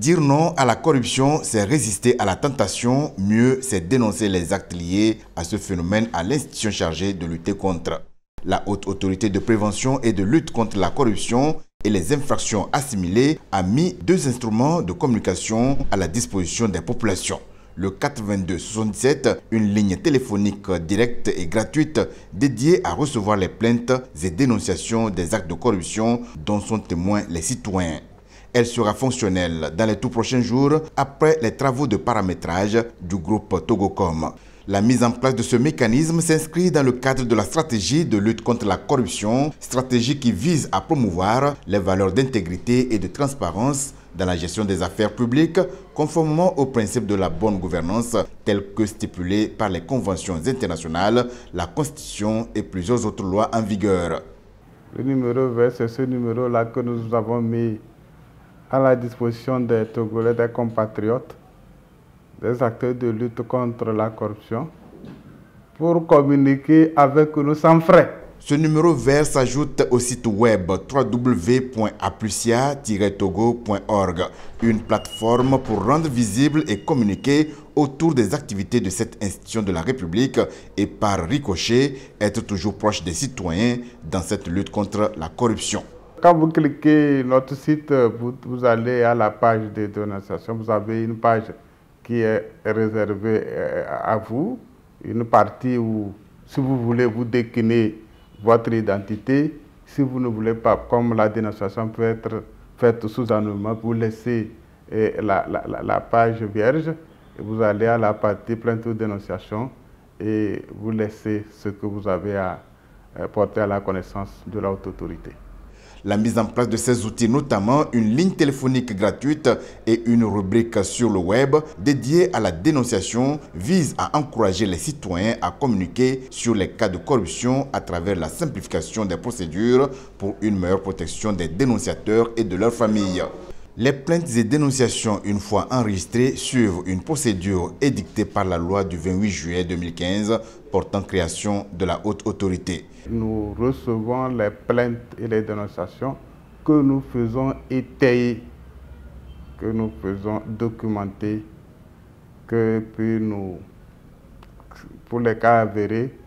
Dire non à la corruption, c'est résister à la tentation. Mieux, c'est dénoncer les actes liés à ce phénomène à l'institution chargée de lutter contre. La Haute Autorité de prévention et de lutte contre la corruption et les infractions assimilées a mis 2 instruments de communication à la disposition des populations. Le 82 77, une ligne téléphonique directe et gratuite dédiée à recevoir les plaintes et dénonciations des actes de corruption dont sont témoins les citoyens. Elle sera fonctionnelle dans les tout prochains jours après les travaux de paramétrage du groupe Togocom. La mise en place de ce mécanisme s'inscrit dans le cadre de la stratégie de lutte contre la corruption, stratégie qui vise à promouvoir les valeurs d'intégrité et de transparence dans la gestion des affaires publiques, conformément aux principes de la bonne gouvernance tels que stipulés par les conventions internationales, la Constitution et plusieurs autres lois en vigueur. Le numéro vert, c'est ce numéro-là que nous avons mis à la disposition des Togolais, des compatriotes, des acteurs de lutte contre la corruption, pour communiquer avec nous sans frais. Ce numéro vert s'ajoute au site web www.aplucia-togo.org, une plateforme pour rendre visible et communiquer autour des activités de cette institution de la République et par ricochet, être toujours proche des citoyens dans cette lutte contre la corruption. Quand vous cliquez notre site, vous allez à la page de dénonciation. Vous avez une page qui est réservée à vous, une partie où, si vous voulez, vous déclinez votre identité. Si vous ne voulez pas, comme la dénonciation peut être faite sous anonymat, vous laissez la page vierge et vous allez à la partie plainte ou dénonciation et vous laissez ce que vous avez à porter à la connaissance de la haute autorité. La mise en place de ces outils, notamment une ligne téléphonique gratuite et une rubrique sur le web dédiée à la dénonciation, vise à encourager les citoyens à communiquer sur les cas de corruption à travers la simplification des procédures pour une meilleure protection des dénonciateurs et de leurs familles. Les plaintes et dénonciations, une fois enregistrées, suivent une procédure édictée par la loi du 28 juillet 2015 portant création de la haute autorité. Nous recevons les plaintes et les dénonciations que nous faisons étayer, que nous faisons documenter, que puis nous, pour les cas avérés,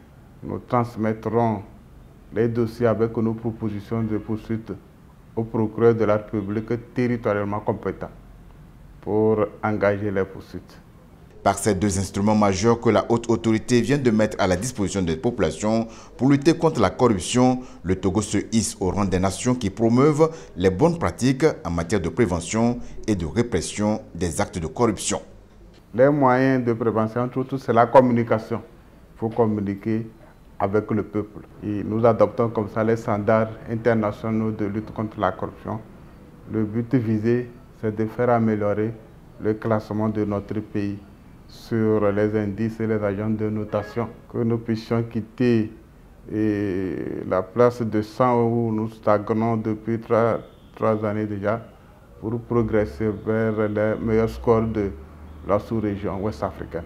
nous transmettrons les dossiers avec nos propositions de poursuite au procureur de la République territorialement compétent pour engager les poursuites. Par ces 2 instruments majeurs que la haute autorité vient de mettre à la disposition des populations pour lutter contre la corruption, le Togo se hisse au rang des nations qui promeuvent les bonnes pratiques en matière de prévention et de répression des actes de corruption. Les moyens de prévention, entre autres, c'est la communication. Il faut communiquer avec le peuple. Et nous adoptons comme ça les standards internationaux de lutte contre la corruption. Le but visé, c'est de faire améliorer le classement de notre pays sur les indices et les agents de notation, que nous puissions quitter la place de 100 où nous stagnons depuis 3 années déjà pour progresser vers les meilleurs scores de la sous-région ouest africaine.